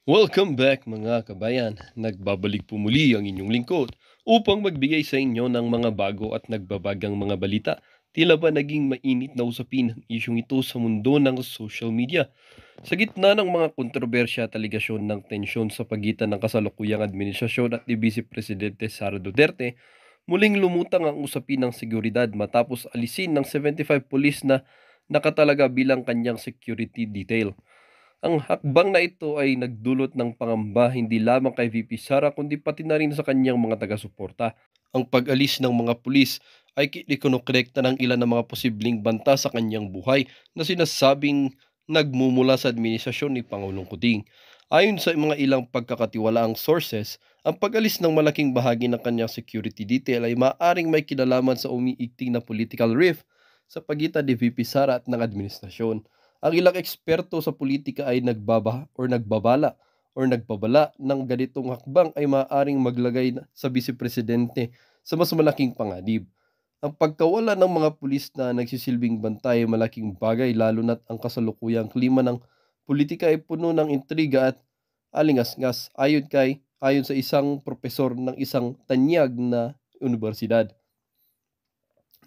Welcome back mga kabayan. Nagbabalik po muli ang inyong lingkod upang magbigay sa inyo ng mga bago at nagbabagang mga balita. Tila ba naging mainit na usapin ang isyong ito sa mundo ng social media? Sa gitna ng mga kontrobersya at aligasyon ng tensyon sa pagitan ng kasalukuyang administrasyon at ni Vice Presidente Sara Duterte, muling lumutang ang usapin ng seguridad matapos alisin ng 75 pulis na nakatalaga bilang kanyang security detail. Ang hakbang na ito ay nagdulot ng pangamba hindi lamang kay VP Sara kundi pati na rin sa kanyang mga taga-suporta. Ang pag-alis ng mga pulis ay kinokonekta ng ilan ng mga posibleng banta sa kanyang buhay na sinasabing nagmumula sa administrasyon ni Pangulong Kuting. Ayon sa mga ilang pagkakatiwalaang sources, ang pag-alis ng malaking bahagi ng kanyang security detail ay maaring may kinalaman sa umiigting na political rift sa pagitan ni VP Sara at ng administrasyon. Ang ilang eksperto sa politika ay nagbabala ng ganitong hakbang ay maaaring maglagay sa vice-presidente sa mas malaking panganib. Ang pagkawala ng mga pulis na nagsisilbing bantay ay malaking bagay lalo na't ang kasalukuyang klima ng politika ay puno ng intriga at alingas-ngas ayon sa isang propesor ng isang tanyag na universidad.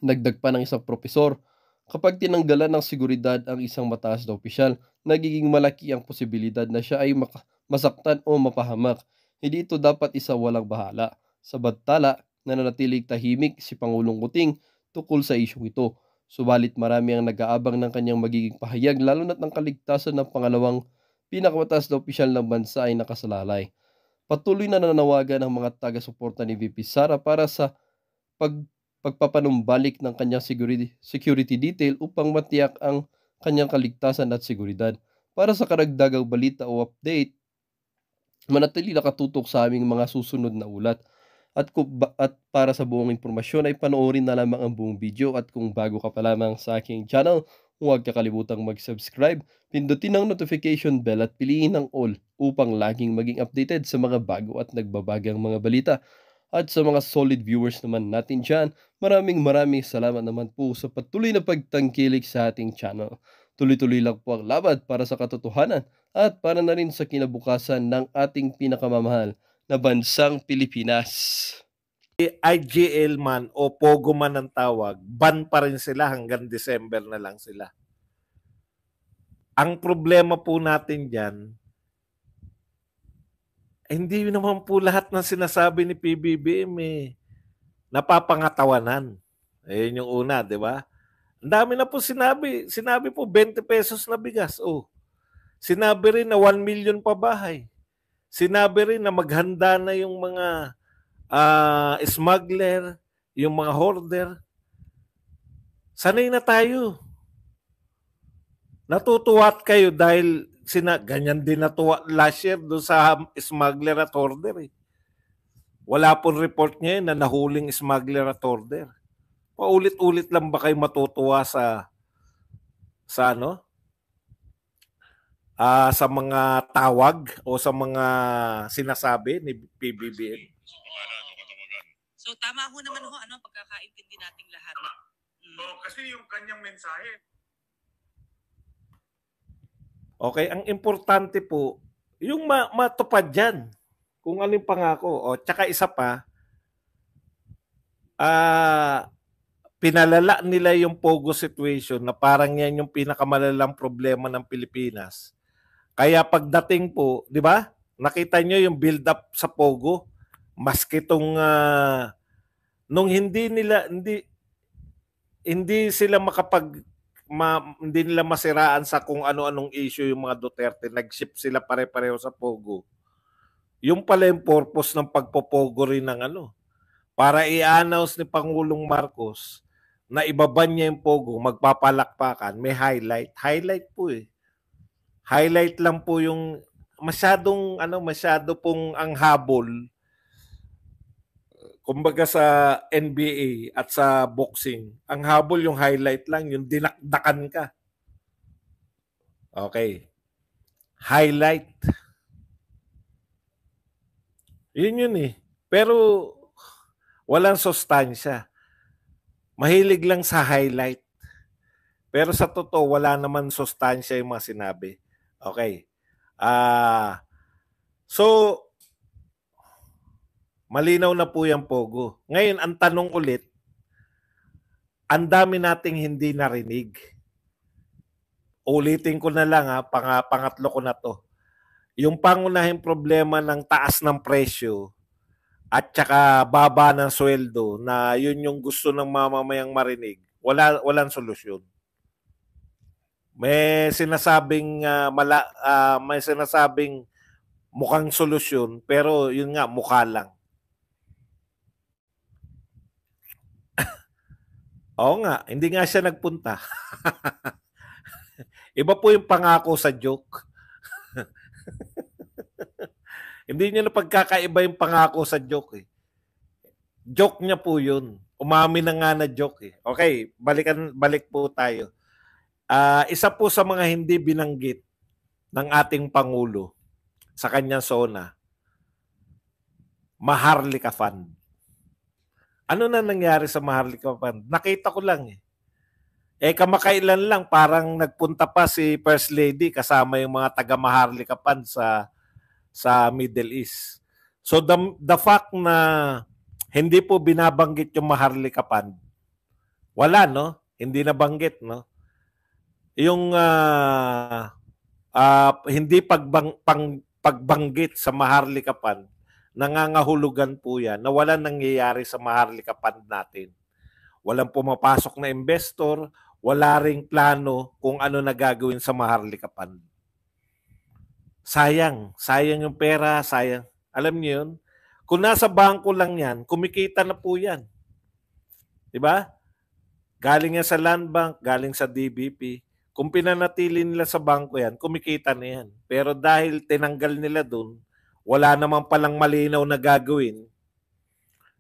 Dagdag pa ng isang propesor, kapag tinanggalan ng seguridad ang isang mataas na opisyal, nagiging malaki ang posibilidad na siya ay masaktan o mapahamak. Hindi ito dapat isawalang bahala. Sa bantala, nananatiling tahimik si Pangulong Kuting tukol sa isyong ito. Subalit marami ang nag-aabang ng kanyang magiging pahayag lalo na't ng kaligtasan ng pangalawang pinakamataas na opisyal ng bansa ay nakasalalay. Patuloy na nananawagan ang mga taga-suporta ni VP Sara para sa pag pagpapanumbalik ng kanyang security detail upang matiyak ang kanyang kaligtasan at seguridad. Para sa karagdagang balita o update, manatili nakatutok sa aming mga susunod na ulat. At para sa buong impormasyon ay panoorin na lamang ang buong video at kung bago ka pa lamang sa aking channel, huwag kakalimutang mag-subscribe, pindutin ang notification bell at piliin ang all upang laging maging updated sa mga bago at nagbabagang mga balita. At sa mga solid viewers naman natin dyan, maraming salamat naman po sa patuloy na pagtangkilik sa ating channel. Tuloy-tuloy lang po ang labad para sa katotohanan at para na rin sa kinabukasan ng ating pinakamamahal na bansang Pilipinas. IGL man o Pogo man ang tawag, ban pa rin sila hanggang December na lang sila. Ang problema po natin dyan, hindi naman po lahat ng sinasabi ni PBBM napapangatawanan. Ayun yung una, di ba? Ang dami na po sinabi. Sinabi po 20 pesos na bigas. Oh. Sinabi rin na 1 million pa bahay. Sinabi rin na maghanda na yung mga smuggler, yung mga hoarder. Sanay na tayo. Natutuwa kayo dahil ganyan din natuwa last year doon sa smuggler at hoarder. Wala pong report ngayon na nahuling smuggler at hoarder. Paulit-ulit lang ba kayo matutuwa sa ano? Sa mga tawag o sa mga sinasabi ni PBBM? So tama ho naman ho pagkakaintindi nating lahat. Kasi yung kanyang mensahe. Okay, ang importante po, yung matupad dyan. Kung ano yung pangako. O, tsaka isa pa, pinalala nila yung Pogo situation na parang yan yung pinakamalalang problema ng Pilipinas. Kaya pagdating po, di ba? Nakita nyo yung build-up sa Pogo. Maski itong, nung hindi sila hindi nila masiraan sa kung ano-anong issue yung mga Duterte. Nag-ship sila pare-pareho sa Pogo. Yung pala yung purpose ng pagpopogo rin ng para i-announce ni Pangulong Marcos na ibaban niya yung Pogo, magpapalakpakan, may highlight. Highlight po Highlight lang po yung masyado pong ang habol. Kumbaga sa NBA at sa boxing, ang habol yung highlight lang, yung dinakdakan ka. Okay. Highlight. Yun Pero walang sustansya. Mahilig lang sa highlight. Pero sa totoo, wala naman sustansya yung mga sinabi. Okay. So, malinaw na po yung Pogo. Ngayon, ang tanong ulit, ang dami nating hindi narinig. Ulitin ko na lang pangatlo ko na to. Yung pangunahing problema ng taas ng presyo at saka baba ng sweldo na yun yung gusto ng mamamayang marinig, walang solusyon. May sinasabing may sinasabing mukhang solusyon pero yun nga mukha lang. Oo nga, hindi nga siya nagpunta. Iba po yung pangako sa joke. Hindi niya na pagkakaiba yung pangako sa joke eh. Joke niya po yun. Umami na nga na joke eh. Okay, balik po tayo. Isa po sa mga hindi binanggit ng ating Pangulo sa kanyang SONA, Maharlika Fund. Ano na nangyari sa Maharlika Fund? Nakita ko lang eh. Kamakailan lang parang nagpunta pa si First Lady kasama yung mga taga Maharlika Fund sa Middle East. So the fact na hindi po binabanggit yung Maharlika Fund, wala no? Hindi nabanggit no? Yung hindi pagbanggit sa Maharlika Fund, nangangahulugan po yan na walang nangyayari sa Maharlika Fund natin. Walang pumapasok na investor, wala ring plano kung ano na gagawin sa Maharlika Fund. Sayang yung pera, sayang. Alam niyo yun? Kung nasa bangko lang yan, kumikita na po yan. Diba? Galing yan sa Land Bank, galing sa DBP. Kung pinanatili nila sa bangko yan, kumikita na yan. Pero dahil tinanggal nila dun, wala naman palang malinaw na gagawin.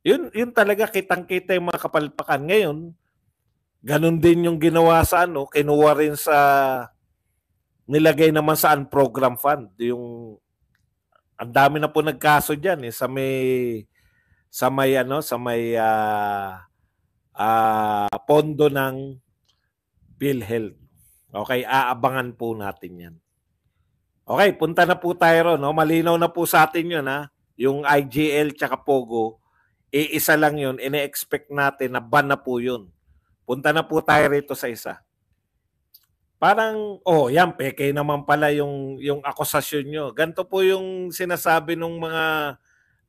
Yun talaga kitang-kita yung mga kapalpakan. Ngayon, ganun din yung ginawa sa kinuha rin sa nilagay naman sa unprogram fund. Yung ang dami na po nagkaso diyan sa may pondo ng PhilHealth. Okay, aabangan po natin 'yan. Okay, punta na po tayo ron, no? Malinaw na po sa atin 'yun, ha. Yung IGL tsaka Pogo, isa lang 'yun. Ine-expect natin na ban na po 'yun. Punta na po tayo rito sa isa. Parang, yan, peke naman pala yung akusasyon nyo. Ganito po yung sinasabi ng mga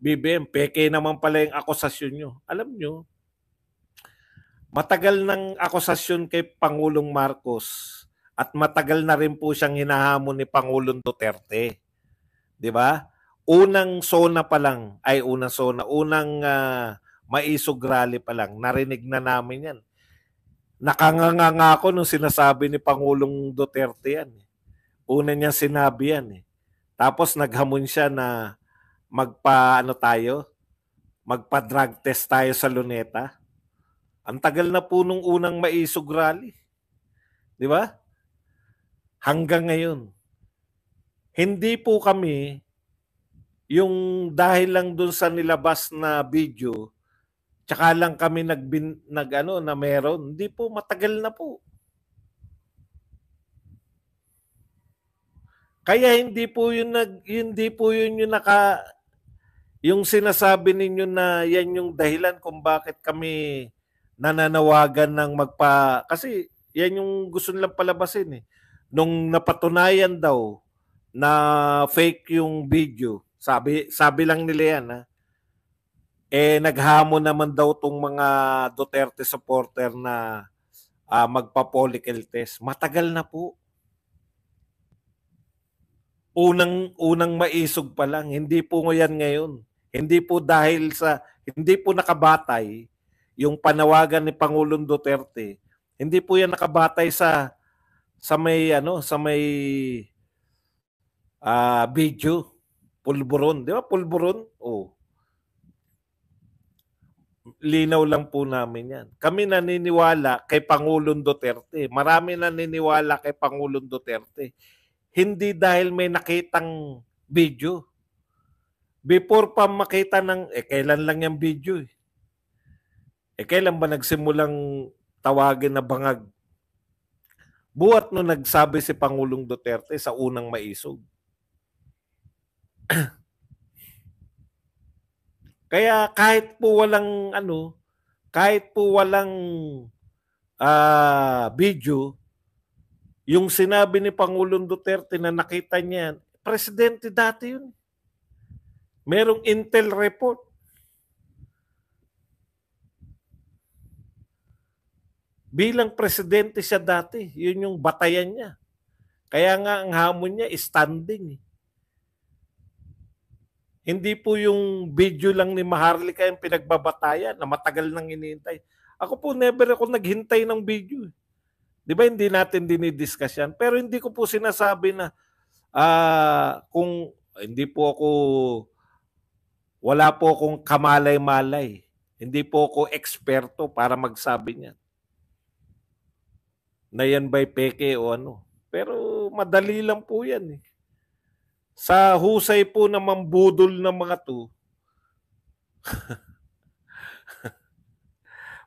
BBM, peke naman pala yung akusasyon nyo. Alam nyo, matagal ng akusasyon kay Pangulong Marcos at matagal na rin po siyang hinahamon ni Pangulong Duterte. Di ba? Unang maisog rally pa lang, narinig na namin yan. Nakanganga ako nung sinasabi ni Pangulong Duterte yan. Una niya sinabi yan. Tapos naghamon siya na magpa-drug test tayo sa Luneta. Ang tagal na po nung unang maisog rally. Di ba? Hanggang ngayon. Hindi po kami yung dahil lang dun sa nilabas na video, tsaka lang kami na meron. Hindi po, matagal na po. Kaya hindi po yun yung sinasabi ninyo na yan yung dahilan kung bakit kami nananawagan ng kasi yan yung gusto nilang palabasin eh. Nung napatunayan daw na fake yung video, sabi lang nila yan naghamon naman daw tong mga Duterte supporter na magpa-follicle test. Matagal na po. Unang maisog pa lang. Hindi po ngayon. Hindi po hindi po nakabatay yung panawagan ni Pangulong Duterte. Hindi po yan nakabatay sa may video. Pulburon. Di ba? Pulburon? Linaw lang po namin yan. Kami naniniwala kay Pangulong Duterte. Marami naniniwala kay Pangulong Duterte. Hindi dahil may nakitang video. Before pa makita kailan lang yung video eh. Kailan ba nagsimulang tawagin na bangag? Buhat no nagsabi si Pangulong Duterte sa unang maisog. Kaya kahit po walang video, yung sinabi ni Pangulong Duterte na nakita niya, presidente dati yun. Merong intel report. Bilang presidente siya dati, yun yung batayan niya. Kaya nga ang hamon niya standing. Hindi po yung video lang ni Maharlika yung pinagbabatayan na matagal nang hinihintay. Ako po never ako naghintay ng video. Di ba hindi natin dinidiscuss yan? Pero hindi ko po sinasabi na kung hindi po ako, wala po akong kamalay-malay. Hindi po ako eksperto para magsabi niyan. Na yan ba'y peke o ano. Pero madali lang po yan eh. Sa husay po na mambudol ng mga to,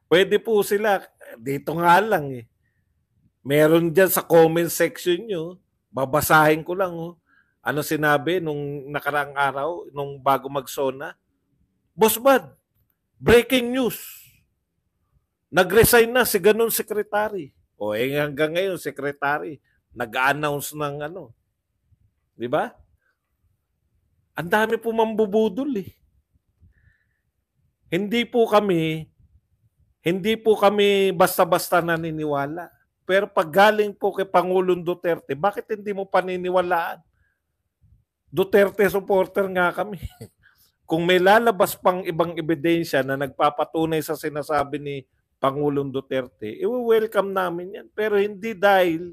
pwede po sila, dito nga lang eh. Meron dyan sa comment section nyo, babasahin ko lang oh. Ano sinabi nung nakaraang araw, nung bago mag-SONA? Boss Bad, breaking news. Nag-resign na si ganun sekretary. O hanggang ngayon, sekretary, nag-announce ng ano. Di ba? Ang dami po mambubudol eh. Hindi po kami basta-basta naniniwala. Pero pag galing po kay Pangulong Duterte, bakit hindi mo paniniwalaan? Duterte supporter nga kami. Kung may lalabas pang ibang ebidensya na nagpapatunay sa sinasabi ni Pangulong Duterte, i-welcome namin yan. Pero hindi dahil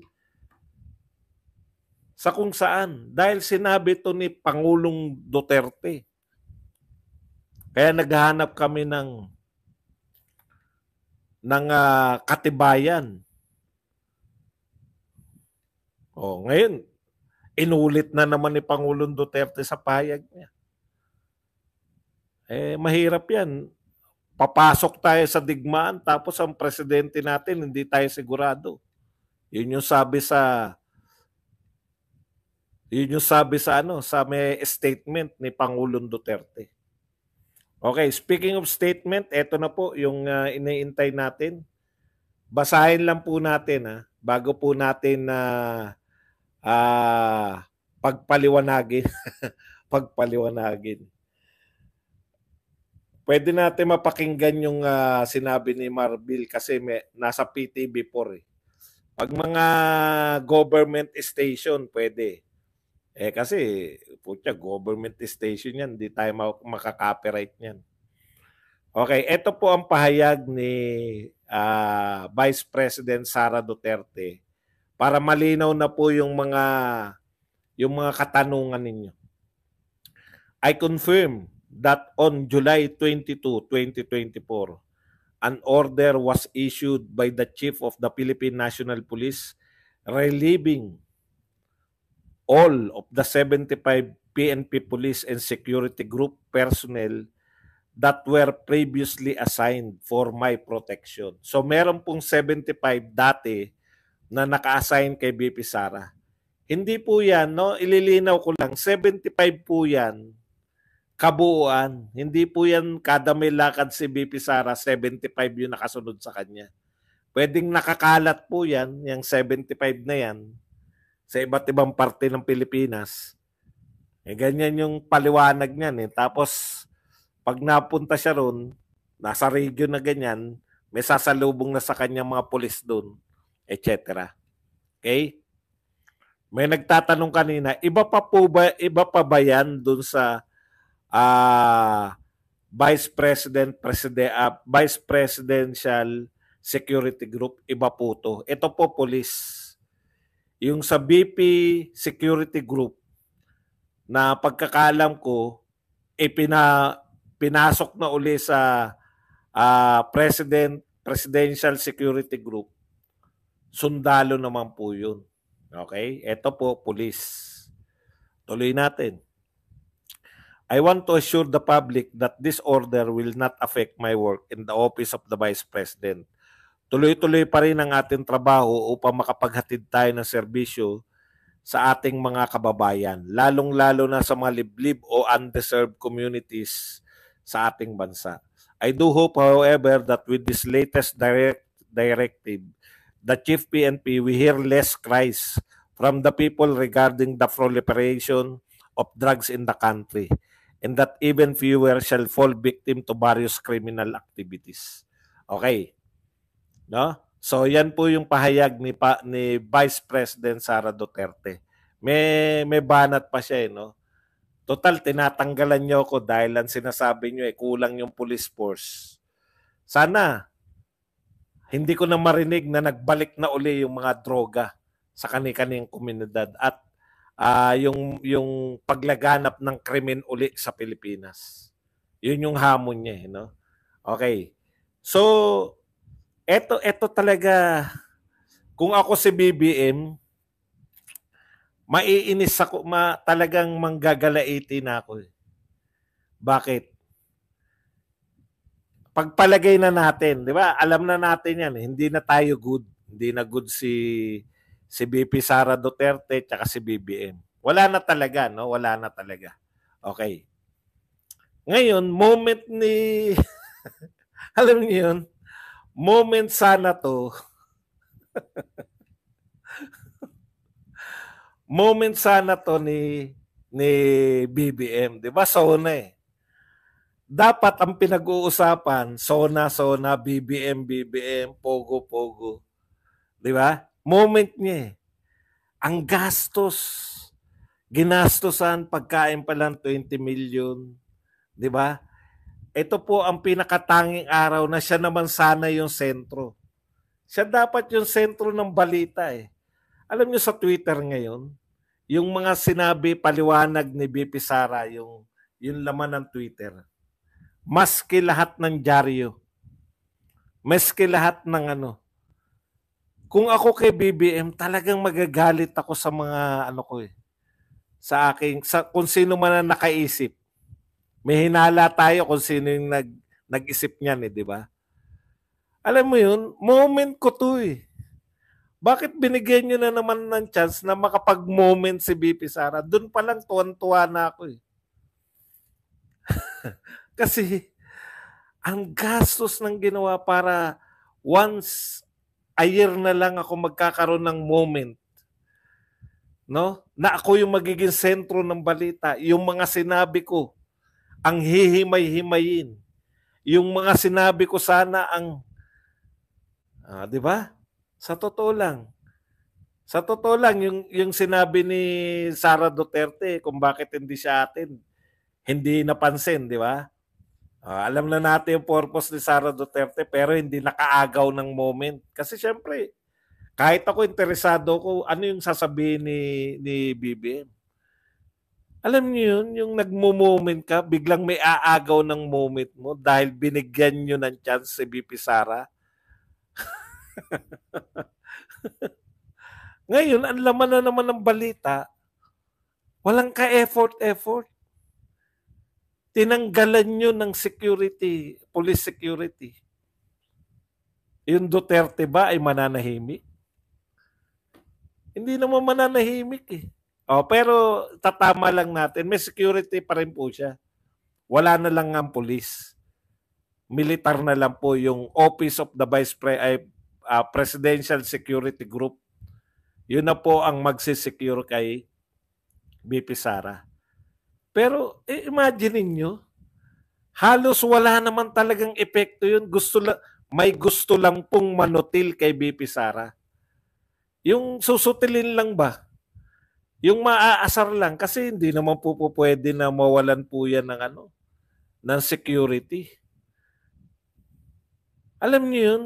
sa kung saan. Dahil sinabi ito ni Pangulong Duterte. Kaya naghahanap kami ng katibayan. Ngayon, inulit na naman ni Pangulong Duterte sa payag niya. Mahirap yan. Papasok tayo sa digmaan tapos ang presidente natin hindi tayo sigurado. Yun yung sabi sa sa may statement ni Pangulong Duterte. Okay, speaking of statement, eto na po yung iniintay natin. Basahin lang po natin bago po natin pagpaliwanagin. Pagpaliwanagin. Pwede natin mapakinggan yung sinabi ni Marbil kasi nasa PTV4 eh. Pag mga government station, pwede. Kasi, government station yan, hindi tayo makaka-copyright yan. Okay, ito po ang pahayag ni Vice President Sara Duterte para malinaw na po yung mga katanungan ninyo. I confirm that on July 22, 2024, an order was issued by the Chief of the Philippine National Police relieving all of the 75 PNP Police and Security Group personnel that were previously assigned for my protection. So meron pong 75 dati na naka-assign kay BP Sara. Hindi po yan, no? Ililinaw ko lang, 75 po yan kabuuan. Hindi po yan kada may lakad si BP Sara, 75 yung nakasunod sa kanya. Pwedeng nakakalat po yan, yung 75 na yan, sa iba't ibang parte ng Pilipinas. Ganyan yung paliwanag niyan. Tapos, pag napunta siya ron, nasa region na ganyan, may sasalubong na sa kanyang mga pulis doon, etc. Okay? May nagtatanong kanina, iba pa ba yan doon sa Vice Presidential Security Group? Iba po to. Ito po police. Yung sa BP Security Group, na pagkakalam ko, pinasok na uli sa Presidential Security Group. Sundalo naman po yun. Okay? Ito po, police. Tuloy natin. I want to assure the public that this order will not affect my work in the Office of the Vice President. Tuloy-tuloy pa rin ang ating trabaho upang makapaghatid tayo ng serbisyo sa ating mga kababayan, lalong-lalo na sa mga liblib o undeserved communities sa ating bansa. I do hope, however, that with this latest directive, the Chief PNP will hear less cries from the people regarding the proliferation of drugs in the country, and that even fewer shall fall victim to various criminal activities. Okay. No? So yan po yung pahayag ni Vice President Sara Duterte. May banat pa siya, no? Total, tinatanggalan niyo ako dahil ang sinasabi niyo kulang yung police force. Sana hindi ko na marinig na nagbalik na uli yung mga droga sa kani-kaning komunidad at yung paglaganap ng krimen uli sa Pilipinas. Yun yung hamon niya, no? Okay. So, eto talaga, kung ako si BBM, maiinis ako, talagang manggagalaitin na ako. Bakit? Pagpalagay na natin, di ba? Alam na natin yan, hindi na tayo good. Hindi na good si BP Sara Duterte tsaka si BBM. Wala na talaga, no? Wala na talaga. Okay. Ngayon, moment ni alam niyo yun, moment sana to moment sana to ni BBM, 'di ba? Sona eh. Dapat ang pinag-uusapan, Sona, BBM, Pogo. 'Di ba? Moment niya eh. Ang gastos, ginastosan pagkain pa lang 20 million, 'di ba? Ito po ang pinakatanging araw na siya naman sana yung sentro. Siya dapat yung sentro ng balita eh. Alam niyo sa Twitter ngayon, yung mga sinabi paliwanag ni BP Sara, yung laman ng Twitter, maski lahat ng dyaryo, maski lahat ng ano. Kung ako kay BBM, talagang magagalit ako sa mga ano ko eh. Kung sino man ang nakaisip. May hinala tayo kung sino yung nag-isip niyan eh, di ba? Alam mo yun, moment ko to eh. Bakit binigyan nyo na naman ng chance na makapag-moment si BP Sara? Doon pa lang tuwan-tuwa na ako eh. Kasi ang gastos ng ginawa para once a year na lang ako magkakaroon ng moment. No? Na ako yung magiging sentro ng balita. Yung mga sinabi ko, ang hihimay-himayin. Yung mga sinabi ko sana ang, di ba? Sa totoo lang, yung sinabi ni Sara Duterte kung bakit hindi siya atin, hindi napansin, di ba? Alam na natin yung purpose ni Sara Duterte pero hindi nakaagaw ng moment. Kasi syempre, kahit ako interesado ko, ano yung sasabihin ni BBM? Alam niyo yun, yung nagmo-moment ka, biglang may aagaw ng moment mo dahil binigyan nyo ng chance si BP Sara. Ngayon, ang laman na naman ng balita, walang ka-effort. Tinanggalan nyo ng security, police security. Yung Duterte ba ay mananahimik? Hindi naman mananahimik eh. Pero tatama lang natin, may security pa rin po siya. Wala na lang ang police. Militar na lang po yung Office of the Presidential Security Group. Yun na po ang magsisecure kay BP Sara. Pero imagine niyo, halos wala naman talagang epekto yun. May gusto lang pong manutil kay BP Sara. Yung susutilin lang ba? Yung maaasar lang kasi hindi naman po pwede na mawalan po yan ng security. Alam niyo yun?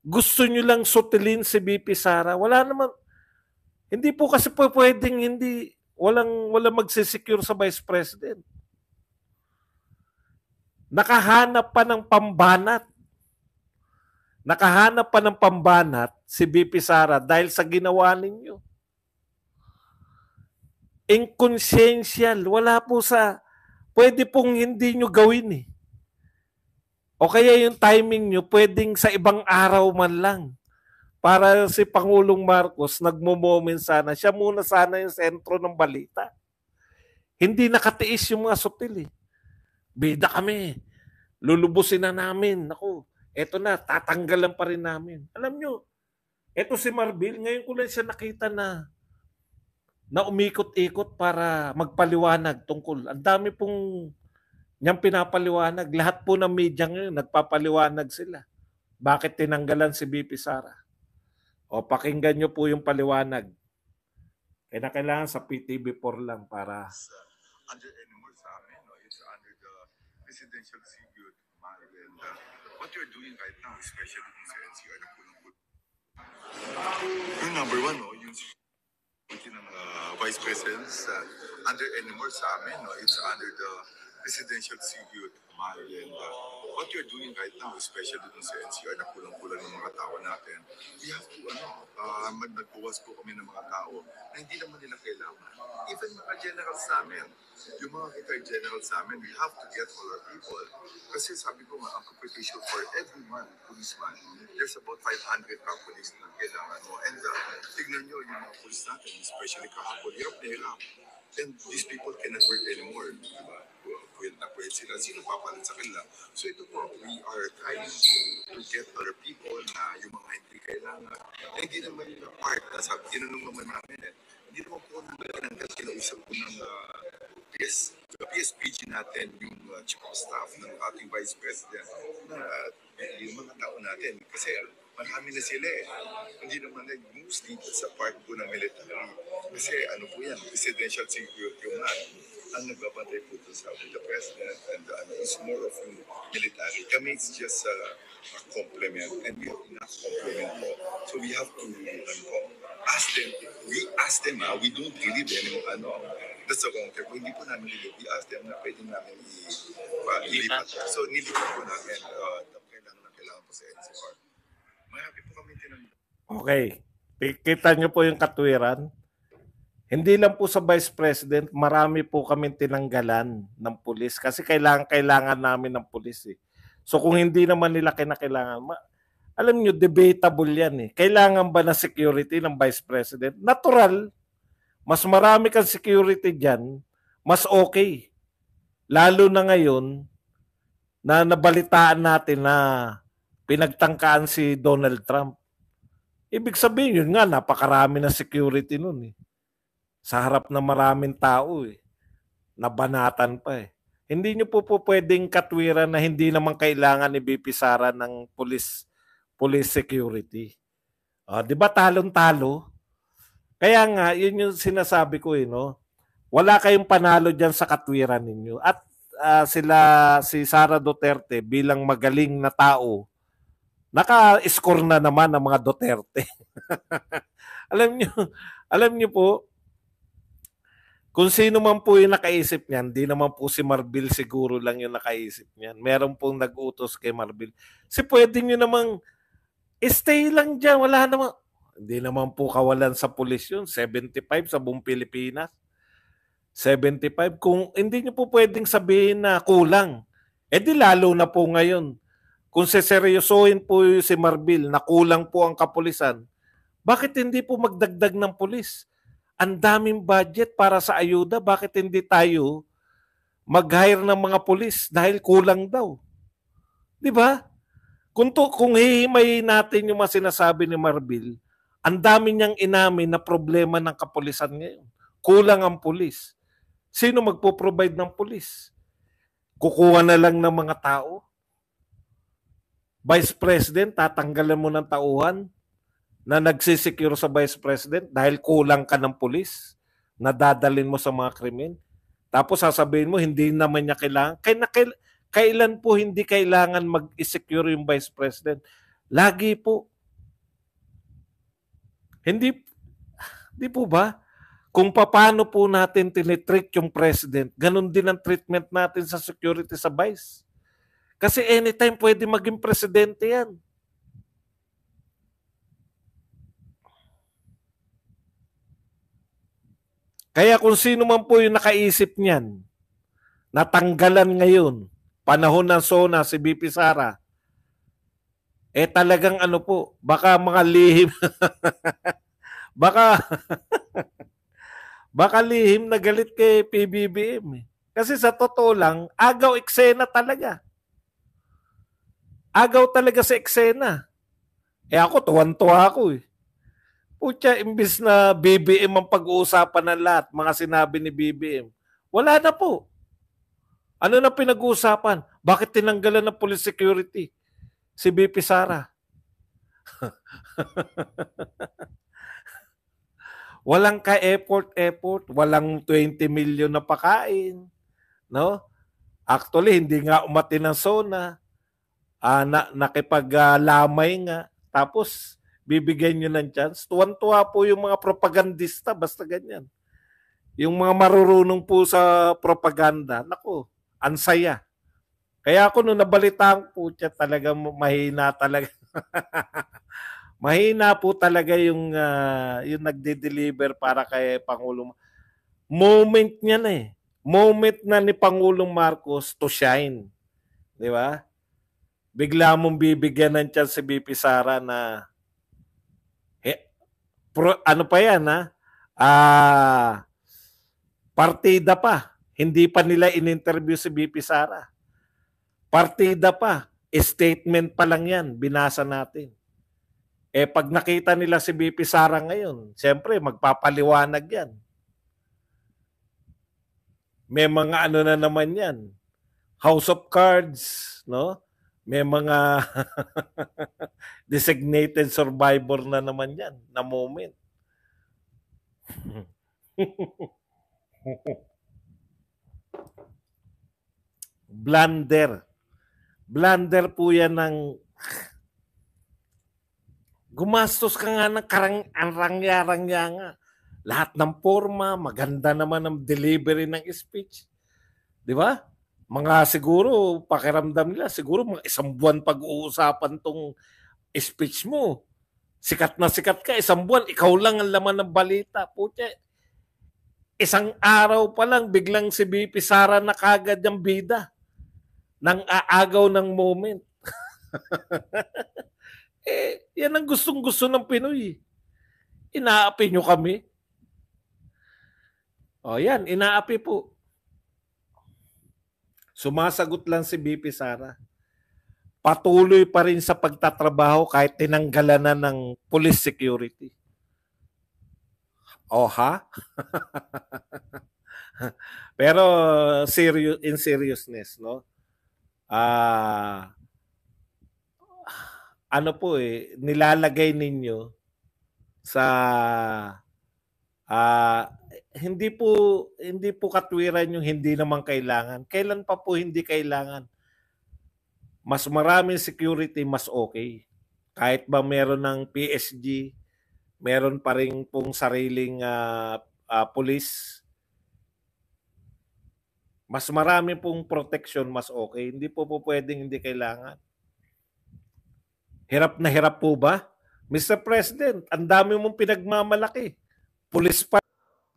Gusto nyo lang sutilin si BP Sara. Wala naman. Hindi po kasi pwedeng walang magsisecure sa Vice President. Nakahanap pa ng pambanat si BP Sara dahil sa ginawa ninyo. Inconsciential. Wala po pwede pong hindi nyo gawin eh. O kaya yung timing nyo, pwedeng sa ibang araw man lang. Para si Pangulong Marcos, nagmo-moment sana. Siya muna sana yung sentro ng balita. Hindi nakatiis yung mga sutil eh. Bida kami. Lulubusin na namin. Naku, eto na, tatanggalan pa rin namin. Alam nyo, eto si Marbil, ngayon ko lang siya nakita na umikot-ikot para magpaliwanag tungkol. Ang dami pong niyang pinapaliwanag. Lahat po ng media ngayon, nagpapaliwanag sila. Bakit tinanggalan si BP Sara? O pakinggan nyo po yung paliwanag. Kailangan sa PTV4 lang para... Under anymore sa amin, no? It's under the presidential tribute. And what you're doing right now, especially kung sa NCR na kulong-kulong. Yung number one, no? Yung ng Vice President under anymore sa amin, no? It's under the presidential tribute. And what you're doing right now, especially dun sa NCR na kulang-kulang ng mga tao natin, we have to, nagbuwas po kami ng mga tao na hindi naman nila kailangan. Even mga generals namin, yung mga retired generals namin, we have to get all our people. Kasi sabi ko nga, ang competition for everyone, policeman, there's about 500 companies na kailangan mo. And tignan nyo yung mga police natin, especially kahapon, hirap na hirap. And these people cannot work anymore. Diba? Pwede sila, sino papalit sa kanila. So ito po, we are trying to get other people na yung mga hindi kailangan. Na hindi naman yung part, sabi, tinanong naman namin hindi naman po naman kinausap ko ng PSPG natin, yung chief of staff ng ating Vice President, na yung mga tao natin. Kasi marami na sila Hindi naman mostly sa part po ng military. Kasi ano po yan, presidential security yung ang nagbabantay po sa the president and is more of yung military. Kami it's just a complement and we have enough complement po. So we have to ask them. We ask them, we don't believe that's the wrong term. Hindi po namin believe. We ask them na pwede namin ilipat. So nilipat po namin kailangan po sa NCR. Marami po kami tinanong. Okay. Kita nyo po yung katwiran. Hindi lang po sa Vice President, marami po kami tinanggalan ng pulis kasi kailangan namin ng pulis So kung hindi naman nila kinakailangan, alam nyo, debatable yan Kailangan ba na security ng Vice President? Natural. Mas marami kang security dyan, mas okay. Lalo na ngayon na nabalitaan natin na pinagtangkaan si Donald Trump. Ibig sabihin, yun nga, napakarami na security nun Sa harap ng maraming tao Nabanatan pa Hindi nyo po pwedeng katwiran na hindi naman kailangan ni BP Sara ng police security. Di ba talon-talo? Kaya nga, yun yung sinasabi ko Wala kayong panalo dyan sa katwiran ninyo. At si Sara Duterte bilang magaling na tao, naka-score na naman ng mga Duterte. alam nyo po, kung sino man po yung nakaisip niyan, di naman po si Marbil siguro lang yung nakaisip niyan. Meron pong nag-utos kay Marbil. Pwede nyo namang stay lang dyan. Wala naman. Hindi naman po kawalan sa pulis yun. 75 sa buong Pilipinas. 75. Kung hindi nyo po pwedeng sabihin na kulang, di lalo na po ngayon. Kung seseryosohin po si Marbil na kulang po ang kapulisan, bakit hindi po magdagdag ng pulis? Ang daming budget para sa ayuda, bakit hindi tayo mag-hire ng mga pulis dahil kulang daw? Di ba? Kung hihimayin natin yung mga sinasabi ni Marbil, ang dami niyang inamin na problema ng kapulisan ngayon. Kulang ang pulis. Sino magpo-provide ng pulis? Kukuha na lang ng mga tao? Vice President, tatanggalan mo ng tauhan na nagsisecure sa Vice President dahil kulang ka ng pulis na dadalhin mo sa mga krimen. Tapos sasabihin mo, hindi naman niya kailangan. Kailan po hindi kailangan mag-secure yung Vice President? Lagi po. Hindi po ba? Kung paano po natin tinitreat yung President, ganun din ang treatment natin sa security sa Vice. Kasi anytime pwede maging presidente yan. Kaya kung sino man po yung nakaisip niyan, natanggalan ngayon, panahon ng SONA si BP Sara, talagang baka mga lihim, baka lihim na galit kay PBBM Kasi sa totoo lang, agaw eksena talaga. Agaw talaga sa eksena. Ako, tuwan-tuwa ako eh. Putya, imbis na BBM ang pag-uusapan ng lahat, mga sinabi ni BBM, wala na po. Ano na pinag-uusapan? Bakit tinanggalan ng police security si BP Sara? Walang ka-effort, walang 20 million na pakain, no? Actually, hindi nga umati ng SONA, nakipaglamay nga, tapos bibigyan nyo ng chance. Tuwan-tuwa po yung mga propagandista, basta ganyan. Yung mga marurunong po sa propaganda, naku, ansaya. Kaya ako nung nabalitaan po siya, talagang mahina talaga. Mahina po talaga yung nagde-deliver para kay Pangulong. Moment niya na eh. Moment na ni Pangulong Marcos to shine. Di ba? Bigla mong bibigyan ng chance si BP Sara na ano pa yan ha? Partida pa. Hindi pa nila in-interview si BP Sara. Partida pa. Statement pa lang yan. Binasa natin. Pag nakita nila si BP Sara ngayon, siyempre magpapaliwanag yan. May mga ano na naman yan. House of Cards, no? May mga designated survivor na naman yan na moment. Blunder. Blunder po yan ng gumastos ka nga ng rangya-rangya nga. Lahat ng forma, maganda naman ang delivery ng speech. Di ba? Mga siguro, pakiramdam nila, siguro mga 1 buwan pag-uusapan tong speech mo. Sikat na sikat ka, 1 buwan, ikaw lang ang laman ng balita. Puti, 1 araw pa lang, biglang si BP Sara na kagad yung bida ng aagaw ng moment. Yan ang gustong-gusto ng Pinoy. Inaapi nyo kami. Yan, inaapi po. Sumasagot lang si BP Sara. Patuloy pa rin sa pagtatrabaho kahit tinanggalan na ng police security. Ha? Pero in seriousness, no? Ano po nilalagay ninyo sa hindi po katwiran yung hindi naman kailangan. Kailan pa po hindi kailangan? Mas maraming security, mas okay. Kahit ba meron ng PSG, meron pa rin pong sariling police. Mas marami pong protection, mas okay. Hindi po pwedeng hindi kailangan. Hirap na hirap po ba? Mr. President, ang dami mong pinagmamalaki. Pulis pa.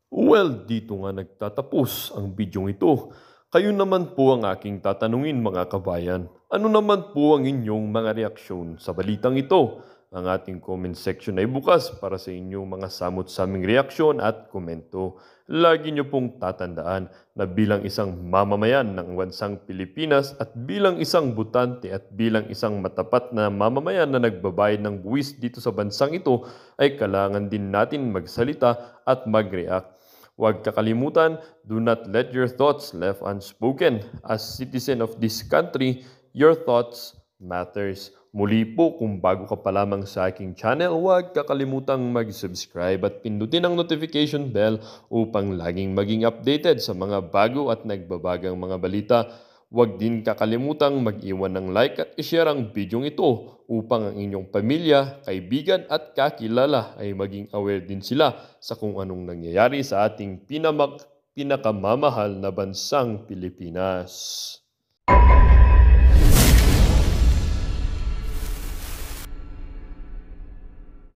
Well, dito nga nagtatapos ang bidyong ito. Kayo naman po ang aking tatanungin mga kabayan. Ano naman po ang inyong mga reaksyon sa balitang ito? Ang ating comment section ay bukas para sa inyong mga samot-saming reaksyon at komento. Lagi niyo pong tatandaan na bilang isang mamamayan ng bansang Pilipinas at bilang isang butante at bilang isang matapat na mamamayan na nagbabayad ng buwis dito sa bansang ito ay kailangan din natin magsalita at mag-react. Huwag kakalimutan, do not let your thoughts left unspoken. As citizen of this country, your thoughts matters. Muli po, kung bago ka pa lamang sa aking channel, huwag kakalimutang mag-subscribe at pindutin ang notification bell upang laging maging updated sa mga bago at nagbabagang mga balita. Huwag din kakalimutang mag-iwan ng like at i-share ang bidyong ito upang ang inyong pamilya, kaibigan at kakilala ay maging aware din sila sa kung anong nangyayari sa ating pinakamamahal na bansang Pilipinas.